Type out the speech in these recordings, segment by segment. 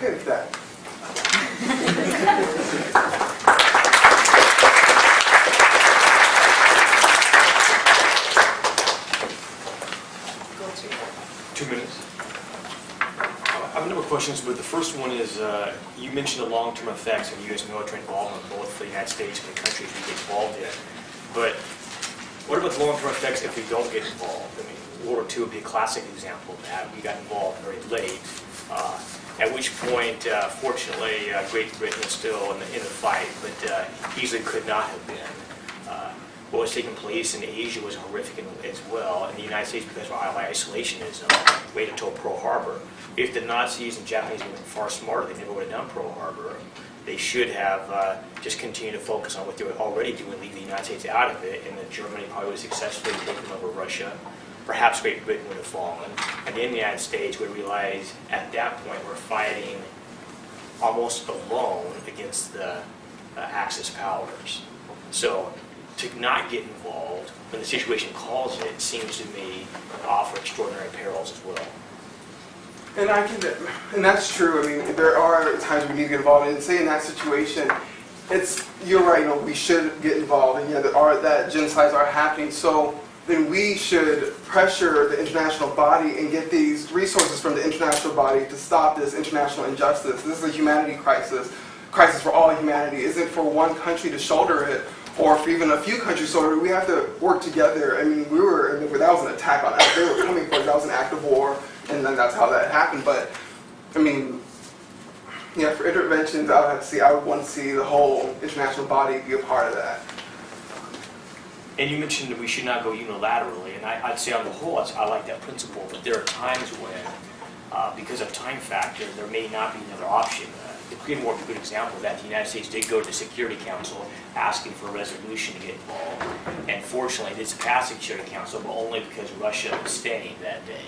okay with that. Go to. 2 minutes. I have a number of questions, but the first one is, you mentioned the long-term effects of U.S. military involvement both for the United States and the countries we get involved in. But what about the long-term effects if we don't get involved? I mean, World War II would be a classic example of that. We got involved very late, at which point, fortunately, Great Britain was still in the fight, but easily could not have been. What was taking place in Asia was horrific as well, and the United States, because of our isolationism, waited until Pearl Harbor. If the Nazis and Japanese had been far smarter, they never would have done Pearl Harbor. They should have just continued to focus on what they were already doing, leave the United States out of it, and that Germany probably would have successfully taken over Russia. Perhaps Great Britain would have fallen. And in the United States, we realized at that point we're fighting almost alone against the Axis powers. So to not get involved when the situation calls it seems to me to offer extraordinary perils as well. And that's true. I mean, there are times we need to get involved. And say in that situation, you're right. You know, we should get involved, and that genocides are happening. So then we should pressure the international body and get these resources from the international body to stop this international injustice. This is a humanity crisis for all humanity. It isn't for one country to shoulder it, or for even a few countries shoulder it. We have to work together. I mean, that was an attack on us. They were coming for us. That was an act of war. And then that's how that happened. But, I mean, yeah, for interventions, I would want to see the whole international body be a part of that. And you mentioned that we should not go unilaterally, and I'd say on the whole, I like that principle, but there are times when, because of time factor, there may not be another option. The Korean War is a good example of that. The United States did go to the Security Council asking for a resolution to get involved, and fortunately, it did pass the Security Council, but only because Russia was staying that day.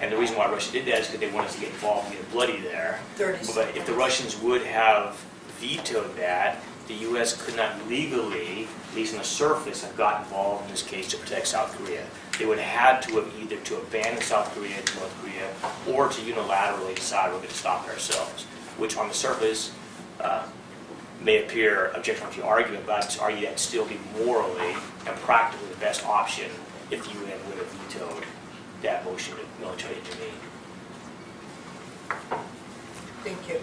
And the reason why Russia did that is because they wanted us to get involved and get bloody there. But if the Russians would have vetoed that, the U.S. could not legally, at least on the surface, have got involved in this case to protect South Korea. They would have had to have either to abandon South Korea to North Korea or to unilaterally decide we're going to stop ourselves, which on the surface may appear objectionable to the argument, but I'd argue that still be morally and practically the best option if the UN would have vetoed that motion to military intervene. Thank you.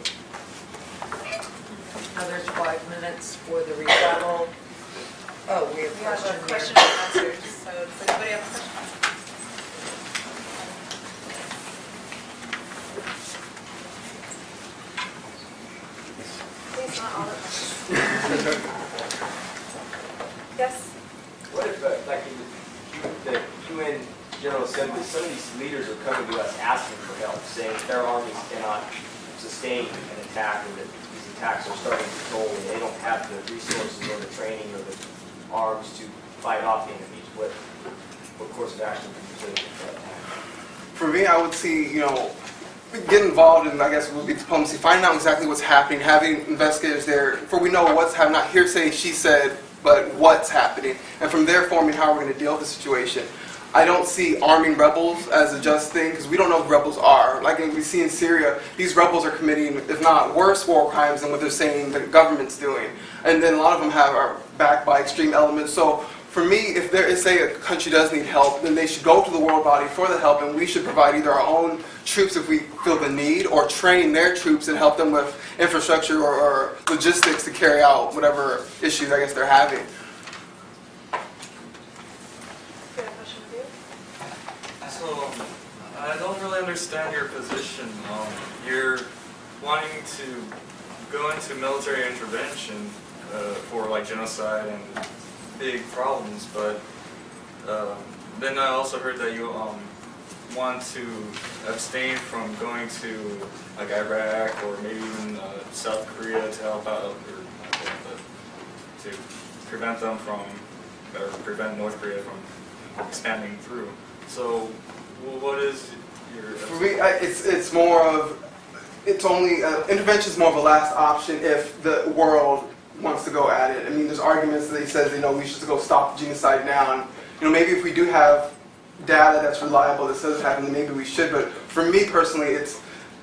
Others 5 minutes for the rebuttal. Oh, we have a question and answers. So does anybody have a question? Please, not all at once. Yes? What if, like in the UN General Assembly, some of these leaders are coming to us asking for help, saying their armies cannot sustain an attack, or that these attacks are starting to roll, and they don't have the resources or the training or the arms to fight off the enemies. What course of action would you take for that? For me, I would see, get involved in, I guess, would be diplomacy, finding out exactly what's happening, having investigators there, for we know what's happening, not hearsay, she said, but what's happening, and from there forming how we're going to deal with the situation. I don't see arming rebels as a just thing, because we don't know what rebels are. Like we see in Syria, these rebels are committing, if not worse war crimes than what they're saying the government's doing. And then a lot of them are backed by extreme elements. So for me, if there is, say, a country does need help, then they should go to the world body for the help, and we should provide either our own troops if we feel the need, or train their troops and help them with infrastructure or logistics to carry out whatever issues, I guess, they're having. So, I don't really understand your position. You're wanting to go into military intervention for like genocide and big problems, but then I also heard that you want to abstain from going to like Iraq or maybe even South Korea to help out, or not help, but to prevent them from, or prevent North Korea from expanding through. So, what is your? For me, it's more of, it's only intervention is more of a last option if the world wants to go at it. I mean, there's arguments that he says, we should go stop the genocide now, and maybe if we do have data that's reliable that says it's happening, maybe we should. But for me personally,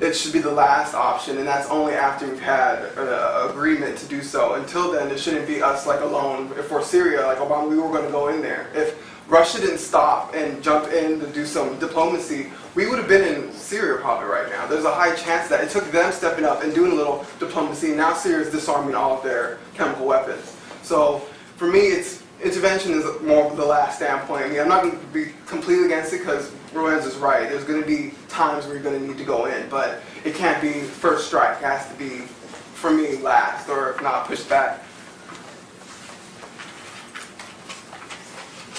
it should be the last option, and that's only after we've had an agreement to do so. Until then, it shouldn't be us like alone. If we're Syria, like Obama, we were going to go in there. If Russia didn't stop and jump in to do some diplomacy, we would have been in Syria probably right now. There's a high chance that it took them stepping up and doing a little diplomacy. Now Syria is disarming all of their chemical weapons. So for me, intervention is more of the last standpoint. I mean, I'm not going to be completely against it because Lorenz is right. There's going to be times where you're going to need to go in, but it can't be first strike. It has to be, for me, last, or if not, pushed back.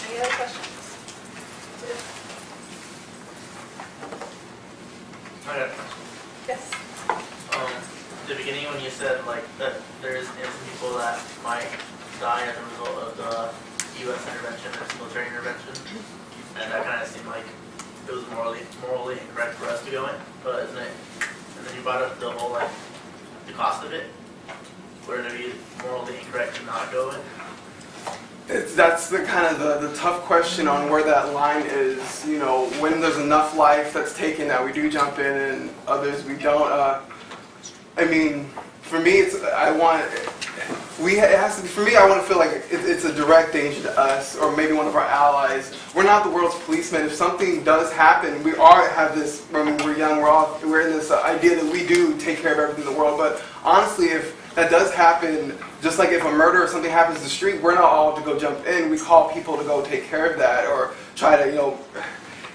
Any other questions? I got a question. Yes. The beginning when you said like that there's innocent people that might die as a result of the U.S. intervention or military intervention, and that kind of seemed like it was morally incorrect for us to go in, but isn't it? And then you brought up the whole like the cost of it. Would it be morally incorrect to not go in? That's the kind of the tough question on where that line is. You know, when there's enough life that's taken that we do jump in, and others we don't. I mean, for me, it has to be. For me, I want to feel like it's a direct danger to us, or maybe one of our allies. We're not the world's policemen. If something does happen, we have this. When we're young, we're in this idea that we do take care of everything in the world. But honestly, if that does happen, just like if a murder or something happens in the street, we're not all to go jump in. We call people to go take care of that, or try to, you know,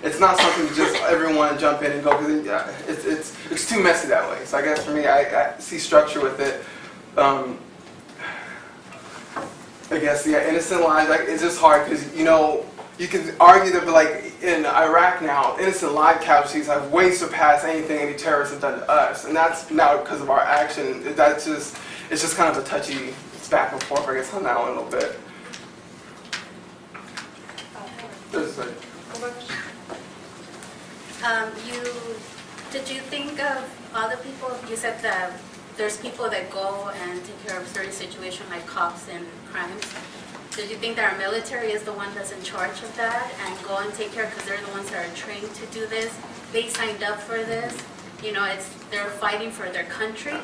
it's not something to just everyone jump in and go, because it's too messy that way. So I guess for me, I see structure with it. I guess, yeah, innocent lives, like, it's just hard because, you know, you can argue that, but like in Iraq now, innocent live casualties have way surpassed anything any terrorists have done to us. And that's now because of our action. It's just kind of a touchy, it's back and forth, I guess, on that one a little bit. There's like, Did you think of other people? You said that there's people that go and take care of certain situations like cops and crimes. Did you think that our military is the one that's in charge of that and go and take care because they're the ones that are trained to do this? They signed up for this. You know, they're fighting for their country.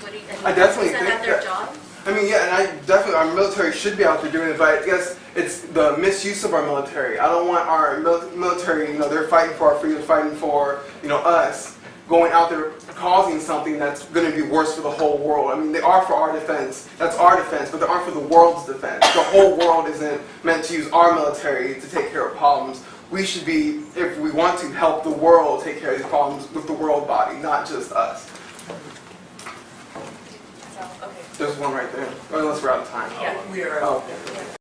What do you think? I definitely is think that their that- job? I mean, yeah, and our military should be out there doing it, but I guess it's the misuse of our military. I don't want our military, you know, they're fighting for our freedom, fighting for, you know, us, going out there causing something that's going to be worse for the whole world. I mean, they are for our defense. That's our defense, but they aren't for the world's defense. The whole world isn't meant to use our military to take care of problems. We should be, if we want to, help the world take care of these problems with the world body, not just us. So, okay. There's one right there, unless we're out of time. Yeah, we are. Oh, okay.